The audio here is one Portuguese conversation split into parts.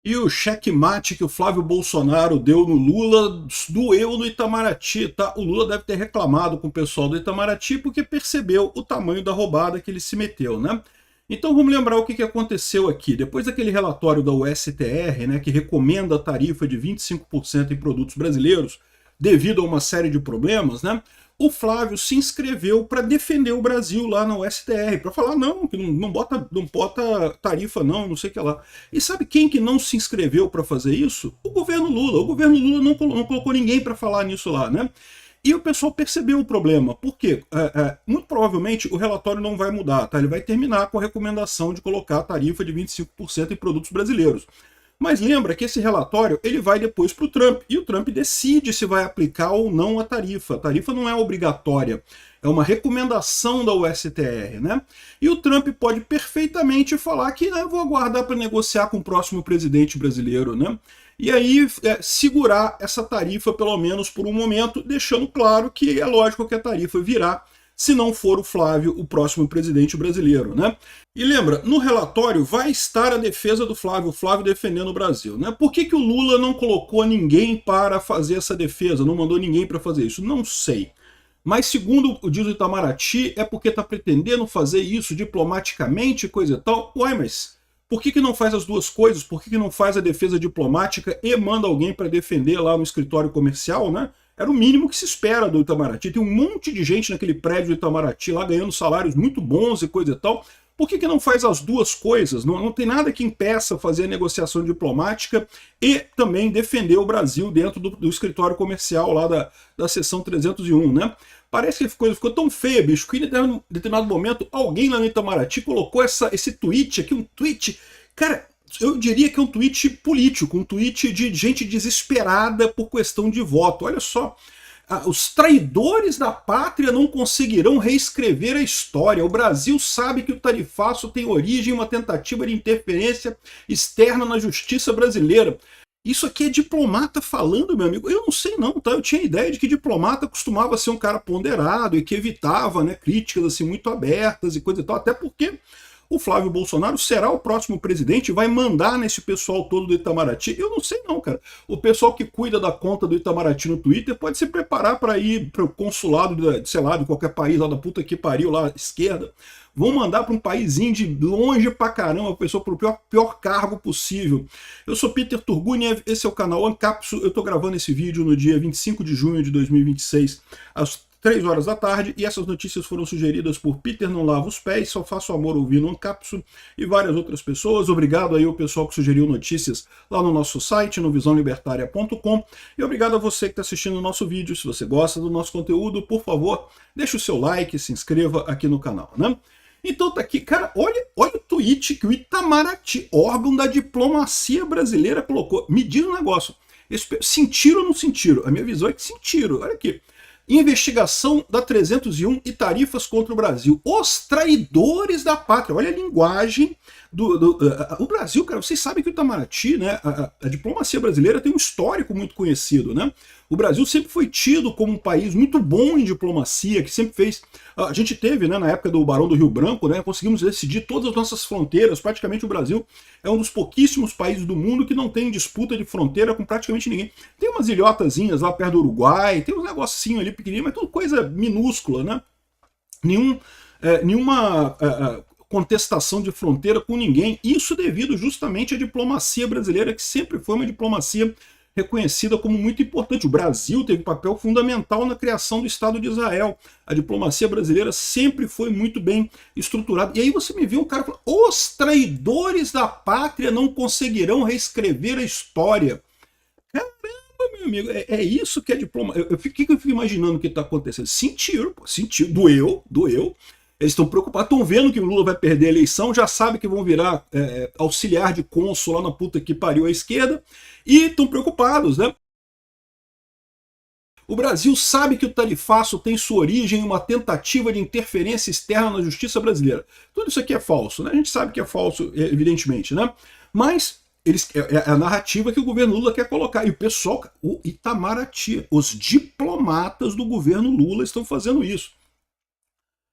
E o checkmate que o Flávio Bolsonaro deu no Lula doeu no Itamaraty, tá? O Lula deve ter reclamado com o pessoal do Itamaraty porque percebeu o tamanho da roubada que ele se meteu, né? Então vamos lembrar o que aconteceu aqui. Depois daquele relatório da USTR, né, que recomenda a tarifa de 25% em produtos brasileiros, devido a uma série de problemas, né? O Flávio se inscreveu para defender o Brasil lá na USTR, para falar não, que não bota tarifa não sei o que lá. E sabe quem que não se inscreveu para fazer isso? O governo Lula. O governo Lula não colocou ninguém para falar nisso lá, né? E o pessoal percebeu o problema. Por quê? Muito provavelmente o relatório não vai mudar, tá? Ele vai terminar com a recomendação de colocar a tarifa de 25% em produtos brasileiros. Mas lembra que esse relatório ele vai depois para o Trump, e o Trump decide se vai aplicar ou não a tarifa. A tarifa não é obrigatória, é uma recomendação da USTR, né? E o Trump pode perfeitamente falar que eu vou aguardar para negociar com o próximo presidente brasileiro, né? E aí segurar essa tarifa pelo menos por um momento, deixando claro que é lógico que a tarifa virá se não for o Flávio o próximo presidente brasileiro, né? E lembra, no relatório vai estar a defesa do Flávio, o Flávio defendendo o Brasil, né? Por que o Lula não colocou ninguém para fazer essa defesa, não mandou ninguém para fazer isso? Não sei. Mas segundo diz o Itamaraty, é porque está pretendendo fazer isso diplomaticamente, coisa e tal. Uai, mas por que não faz as duas coisas? Por que não faz a defesa diplomática e manda alguém para defender lá no escritório comercial, né? Era o mínimo que se espera do Itamaraty. Tem um monte de gente naquele prédio do Itamaraty lá ganhando salários muito bons e coisa e tal. Por que não faz as duas coisas? Não tem nada que impeça fazer a negociação diplomática e também defender o Brasil dentro do escritório comercial lá da seção 301, né? Parece que a coisa ficou tão feia, bicho, que em determinado momento alguém lá no Itamaraty colocou esse tweet aqui, um tweet... Cara, eu diria que é um tweet político, um tweet de gente desesperada por questão de voto. Olha só, os traidores da pátria não conseguirão reescrever a história. O Brasil sabe que o tarifaço tem origem em uma tentativa de interferência externa na justiça brasileira. Isso aqui é diplomata falando, meu amigo. Eu não sei não, tá? Eu tinha a ideia de que diplomata costumava ser um cara ponderado e que evitava, né, críticas assim muito abertas e coisa e tal, até porque o Flávio Bolsonaro será o próximo presidente e vai mandar nesse pessoal todo do Itamaraty? Eu não sei não, cara. O pessoal que cuida da conta do Itamaraty no Twitter pode se preparar para ir para o consulado, sei lá, de qualquer país, lá da puta que pariu, lá à esquerda. Vão mandar para um paísinho de longe pra caramba, a pessoa para o pior cargo possível. Eu sou Peter Turguniev, esse é o canal Ancapsu. Eu estou gravando esse vídeo no dia 25 de junho de 2026, às 3 horas da tarde, e essas notícias foram sugeridas por Peter Não Lava os Pés, Só Faço Amor Ouvindo Ancapsu, e várias outras pessoas. Obrigado aí ao pessoal que sugeriu notícias lá no nosso site, no visãolibertaria.com, e obrigado a você que está assistindo o nosso vídeo. Se você gosta do nosso conteúdo, por favor, deixe o seu like, se inscreva aqui no canal, né? Então tá aqui, cara, olha o tweet que o Itamaraty, órgão da diplomacia brasileira, colocou. Me diz um negócio, sentiram ou não sentiram? A minha visão é que sentiram, olha aqui. Investigação da 301 e tarifas contra o Brasil. Os traidores da pátria. Olha a linguagem o Brasil, cara, vocês sabem que o Itamaraty, né, a diplomacia brasileira tem um histórico muito conhecido, né? O Brasil sempre foi tido como um país muito bom em diplomacia, que sempre fez... A gente teve, né, na época do Barão do Rio Branco, né, conseguimos decidir todas as nossas fronteiras. Praticamente o Brasil é um dos pouquíssimos países do mundo que não tem disputa de fronteira com praticamente ninguém. Tem umas ilhotazinhas lá perto do Uruguai, tem uns negocinhos ali pequenininho, mas tudo coisa minúscula, né? Nenhuma contestação de fronteira com ninguém. Isso devido justamente à diplomacia brasileira, que sempre foi uma diplomacia reconhecida como muito importante. O Brasil teve papel fundamental na criação do Estado de Israel. A diplomacia brasileira sempre foi muito bem estruturada. E aí você me vê um cara falando, os traidores da pátria não conseguirão reescrever a história. Caramba, meu amigo, é isso que é diplomacia. O que eu fico imaginando que está acontecendo? Sentiram, doeu. Eles estão preocupados, estão vendo que o Lula vai perder a eleição, já sabem que vão virar auxiliar de cônsul lá na puta que pariu à esquerda, e estão preocupados, né? O Brasil sabe que o tarifaço tem sua origem em uma tentativa de interferência externa na justiça brasileira. Tudo isso aqui é falso, né? A gente sabe que é falso, evidentemente, né? Mas é a narrativa que o governo Lula quer colocar. E o pessoal, o Itamaraty, os diplomatas do governo Lula estão fazendo isso.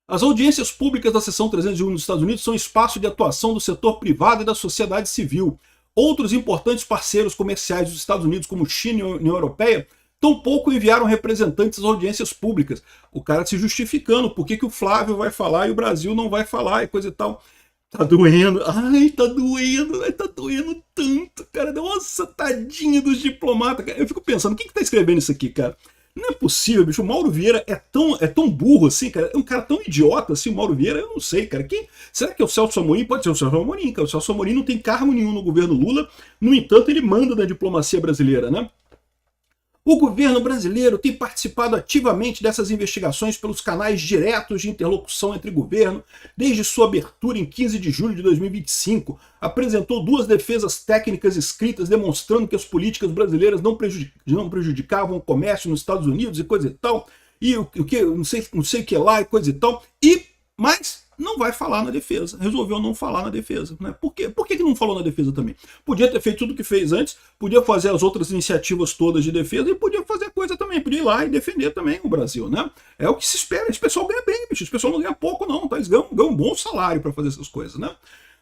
As audiências públicas da seção 301 dos Estados Unidos são espaço de atuação do setor privado e da sociedade civil. Outros importantes parceiros comerciais dos Estados Unidos, como China e União Europeia, tampouco enviaram representantes às audiências públicas. O cara se justificando, por que o Flávio vai falar e o Brasil não vai falar e coisa e tal. Tá doendo, ai, tá doendo tanto, cara. Nossa, tadinha dos diplomatas. Eu fico pensando, quem que tá escrevendo isso aqui, cara? Não é possível, bicho. O Mauro Vieira é tão burro assim, cara. É um cara tão idiota assim, o Mauro Vieira. Eu não sei, cara. Será que é o Celso Amorim? Pode ser o Celso Amorim, cara. O Celso Amorim não tem cargo nenhum no governo Lula. No entanto, ele manda na diplomacia brasileira, né? O governo brasileiro tem participado ativamente dessas investigações pelos canais diretos de interlocução entre governo desde sua abertura em 15 de julho de 2025. Apresentou 2 defesas técnicas escritas demonstrando que as políticas brasileiras não prejudicavam o comércio nos Estados Unidos e coisa e tal. E o que, não sei o que lá e coisa e tal. Mas não vai falar na defesa. Resolveu não falar na defesa. Né? Por quê? Por que não falou na defesa também? Podia ter feito tudo o que fez antes, podia fazer as outras iniciativas todas de defesa e podia fazer coisa também, podia ir lá e defender também o Brasil. Né? É o que se espera. Esse pessoal ganha bem, bicho. Esse pessoal não ganha pouco, não. Tá? Eles ganham um bom salário para fazer essas coisas. Né?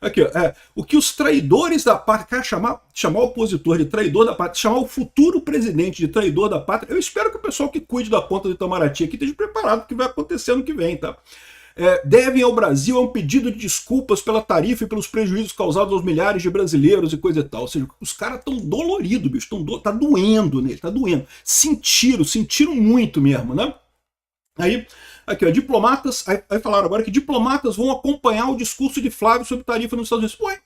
Aqui, ó, o que os traidores da pátria, cara, chamar o opositor de traidor da pátria, chamar o futuro presidente de traidor da pátria, eu espero que o pessoal que cuide da conta do Itamaraty aqui esteja preparado para o que vai acontecer no que vem, tá? Devem ao Brasil a um pedido de desculpas pela tarifa e pelos prejuízos causados aos milhares de brasileiros e coisa e tal. Ou seja, os caras estão doloridos, bicho, tá doendo nele, tá doendo. Sentiram muito mesmo, né? Aí, aqui, ó, diplomatas, aí falaram agora que diplomatas vão acompanhar o discurso de Flávio sobre tarifa nos Estados Unidos. Ué,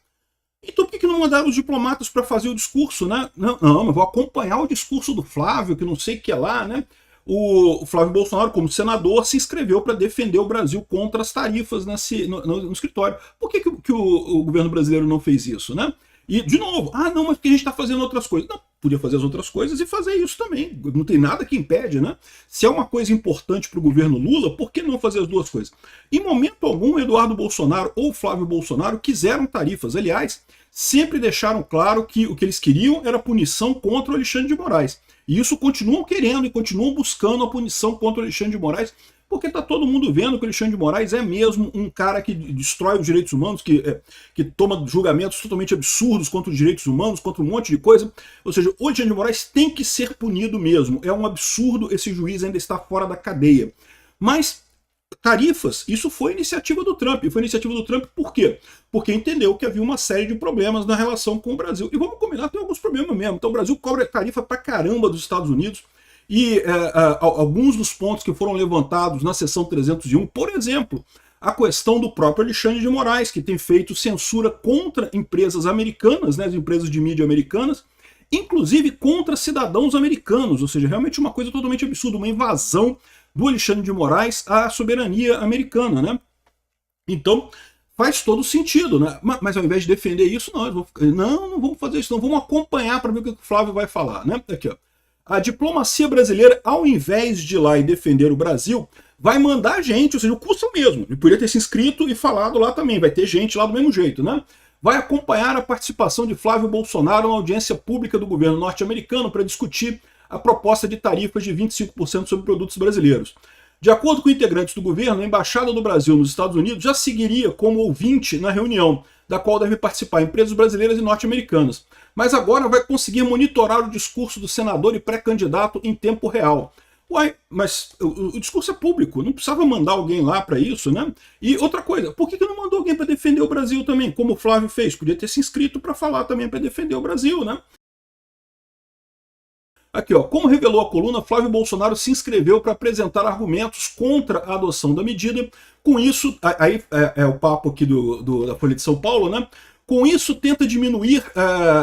então por que não mandaram os diplomatas para fazer o discurso, né? Não, mas vou acompanhar o discurso do Flávio, que não sei o que é lá, né? O Flávio Bolsonaro, como senador, se inscreveu para defender o Brasil contra as tarifas no escritório. Por que o governo brasileiro não fez isso, né? E, de novo, não, mas porque a gente está fazendo outras coisas. Não, podia fazer as outras coisas e fazer isso também. Não tem nada que impede, né? Se é uma coisa importante para o governo Lula, por que não fazer as duas coisas? Em momento algum, Eduardo Bolsonaro ou Flávio Bolsonaro quiseram tarifas. Aliás, sempre deixaram claro que o que eles queriam era punição contra o Alexandre de Moraes. E isso continuam querendo e continuam buscando a punição contra o Alexandre de Moraes, porque está todo mundo vendo que o Alexandre de Moraes é mesmo um cara que destrói os direitos humanos, que toma julgamentos totalmente absurdos contra os direitos humanos, contra um monte de coisa. Ou seja, o Alexandre de Moraes tem que ser punido mesmo. É um absurdo esse juiz ainda estar fora da cadeia. Mas tarifas, isso foi iniciativa do Trump. E foi iniciativa do Trump por quê? Porque entendeu que havia uma série de problemas na relação com o Brasil. E vamos combinar, tem alguns problemas mesmo. Então o Brasil cobra tarifa pra caramba dos Estados Unidos. E alguns dos pontos que foram levantados na seção 301, por exemplo, a questão do próprio Alexandre de Moraes, que tem feito censura contra empresas americanas, né, as empresas de mídia americanas, inclusive contra cidadãos americanos. Ou seja, realmente uma coisa totalmente absurda, uma invasão do Alexandre de Moraes à soberania americana, né? Então, faz todo sentido, né? Mas ao invés de defender isso, não vamos fazer isso, não, vamos acompanhar para ver o que o Flávio vai falar, né? Aqui, ó. A diplomacia brasileira, ao invés de ir lá e defender o Brasil, vai mandar gente, ou seja, o custo é o mesmo. Ele poderia ter se inscrito e falado lá também, vai ter gente lá do mesmo jeito, né? Vai acompanhar a participação de Flávio Bolsonaro na audiência pública do governo norte-americano para discutir a proposta de tarifas de 25% sobre produtos brasileiros. De acordo com integrantes do governo, a Embaixada do Brasil nos Estados Unidos já seguiria como ouvinte na reunião, da qual devem participar empresas brasileiras e norte-americanas. Mas agora vai conseguir monitorar o discurso do senador e pré-candidato em tempo real. Uai, mas o discurso é público, não precisava mandar alguém lá para isso, né? E outra coisa, por que não mandou alguém para defender o Brasil também, como o Flávio fez? Podia ter se inscrito para falar também para defender o Brasil, né? Aqui, ó, como revelou a coluna, Flávio Bolsonaro se inscreveu para apresentar argumentos contra a adoção da medida. Com isso, aí é o papo aqui da Folha de São Paulo, né? Com isso, tenta diminuir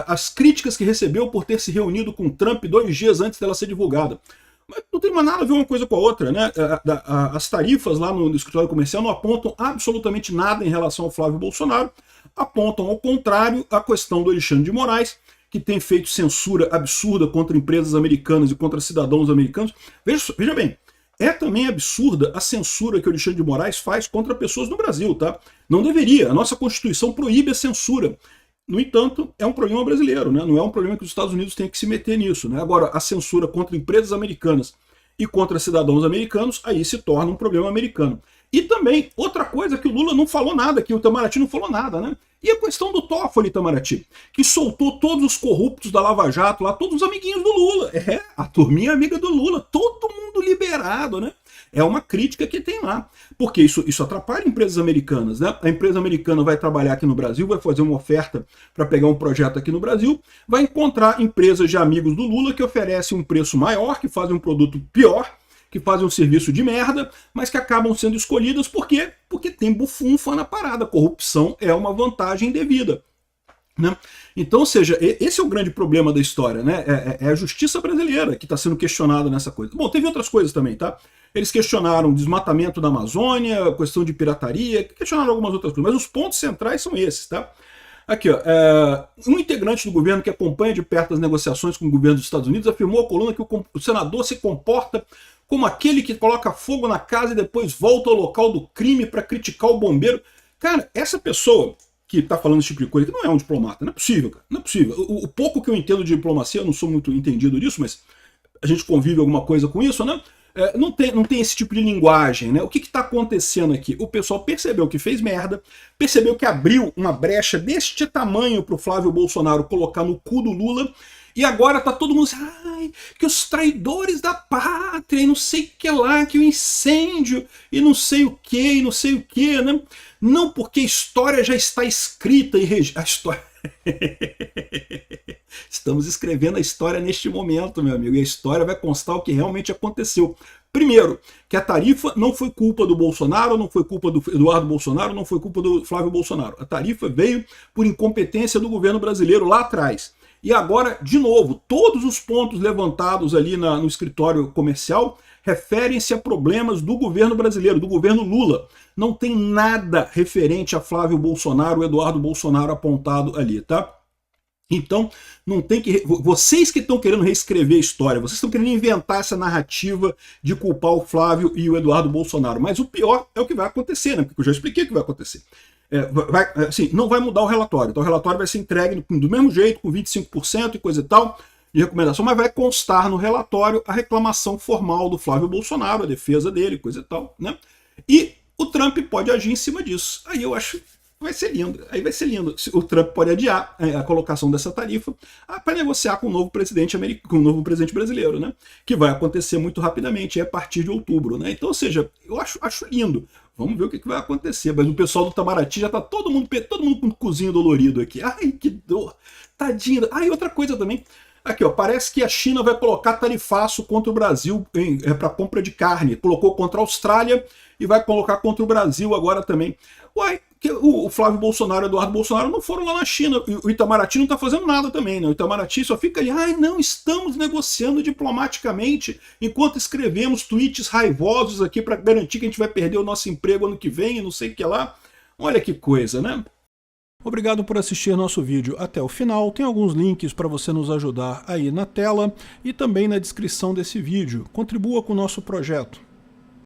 as críticas que recebeu por ter se reunido com Trump 2 dias antes dela ser divulgada. Mas não tem mais nada a ver uma coisa com a outra, né? As tarifas lá no escritório comercial não apontam absolutamente nada em relação ao Flávio Bolsonaro, apontam ao contrário a questão do Alexandre de Moraes, que tem feito censura absurda contra empresas americanas e contra cidadãos americanos. Veja bem, é também absurda a censura que o Alexandre de Moraes faz contra pessoas no Brasil, tá? Não deveria, a nossa Constituição proíbe a censura. No entanto, é um problema brasileiro, né? Não é um problema que os Estados Unidos têm que se meter nisso, né? Agora, a censura contra empresas americanas e contra cidadãos americanos, aí se torna um problema americano. E também, outra coisa que o Lula não falou nada, que o Itamaraty não falou nada, né? E a questão do Toffoli, Itamaraty, que soltou todos os corruptos da Lava Jato lá, todos os amiguinhos do Lula. A turminha amiga do Lula, todo mundo liberado, né? É uma crítica que tem lá. Porque isso atrapalha empresas americanas, né? A empresa americana vai trabalhar aqui no Brasil, vai fazer uma oferta para pegar um projeto aqui no Brasil, vai encontrar empresas de amigos do Lula que oferecem um preço maior, que fazem um produto pior, que fazem um serviço de merda, mas que acabam sendo escolhidas por quê? Porque tem bufunfa na parada. Corrupção é uma vantagem devida. Né? Então, ou seja, esse é o grande problema da história, né? É a justiça brasileira que está sendo questionada nessa coisa. Bom, teve outras coisas também, tá? Eles questionaram o desmatamento da Amazônia, a questão de pirataria, questionaram algumas outras coisas, mas os pontos centrais são esses, tá? Aqui, ó, um integrante do governo que acompanha de perto as negociações com o governo dos Estados Unidos afirmou à coluna que o senador se comporta como aquele que coloca fogo na casa e depois volta ao local do crime para criticar o bombeiro. Cara, essa pessoa que está falando esse tipo de coisa, que não é um diplomata, não é possível, cara, não é possível. O pouco que eu entendo de diplomacia, eu não sou muito entendido disso, mas a gente convive alguma coisa com isso, né? Não tem esse tipo de linguagem, né? O que está acontecendo aqui? O pessoal percebeu que fez merda, percebeu que abriu uma brecha deste tamanho para o Flávio Bolsonaro colocar no cu do Lula, e agora tá todo mundo assim, ai, que os traidores da pátria, e não sei o que lá, que o incêndio, e não sei o que, e não sei o que, né? Não, porque a história já está escrita e a história... Estamos escrevendo a história neste momento, meu amigo, e a história vai constar o que realmente aconteceu. Primeiro, que a tarifa não foi culpa do Bolsonaro, não foi culpa do Eduardo Bolsonaro, não foi culpa do Flávio Bolsonaro. A tarifa veio por incompetência do governo brasileiro lá atrás. E agora, de novo, todos os pontos levantados ali no escritório comercial referem-se a problemas do governo brasileiro, do governo Lula. Não tem nada referente a Flávio Bolsonaro ou Eduardo Bolsonaro apontado ali, tá? Então, não tem que... Vocês que estão querendo reescrever a história, vocês estão querendo inventar essa narrativa de culpar o Flávio e o Eduardo Bolsonaro. Mas o pior é o que vai acontecer, né? Porque eu já expliquei o que vai acontecer. Assim, não vai mudar o relatório. Então o relatório vai ser entregue do mesmo jeito, com 25% e coisa e tal, de recomendação, mas vai constar no relatório a reclamação formal do Flávio Bolsonaro, a defesa dele, coisa e tal, né? E o Trump pode agir em cima disso. Aí eu acho que vai ser lindo. Aí vai ser lindo. O Trump pode adiar a colocação dessa tarifa para negociar com o novo presidente com o novo presidente brasileiro, né? Que vai acontecer muito rapidamente, a partir de outubro, né? Então, ou seja, eu acho lindo. Vamos ver o que vai acontecer. Mas o pessoal do Itamaraty já tá todo mundo com o cozinho dolorido aqui. Ai, que dor. Tadinho. Ah, e outra coisa também. Aqui, ó, parece que a China vai colocar tarifaço contra o Brasil para compra de carne. Colocou contra a Austrália e vai colocar contra o Brasil agora também. Uai, que o Flávio Bolsonaro e o Eduardo Bolsonaro não foram lá na China. O Itamaraty não está fazendo nada também, né? O Itamaraty só fica ali, ai não, estamos negociando diplomaticamente enquanto escrevemos tweets raivosos aqui para garantir que a gente vai perder o nosso emprego ano que vem e não sei o que lá. Olha que coisa, né? Obrigado por assistir nosso vídeo até o final. Tem alguns links para você nos ajudar aí na tela e também na descrição desse vídeo. Contribua com o nosso projeto.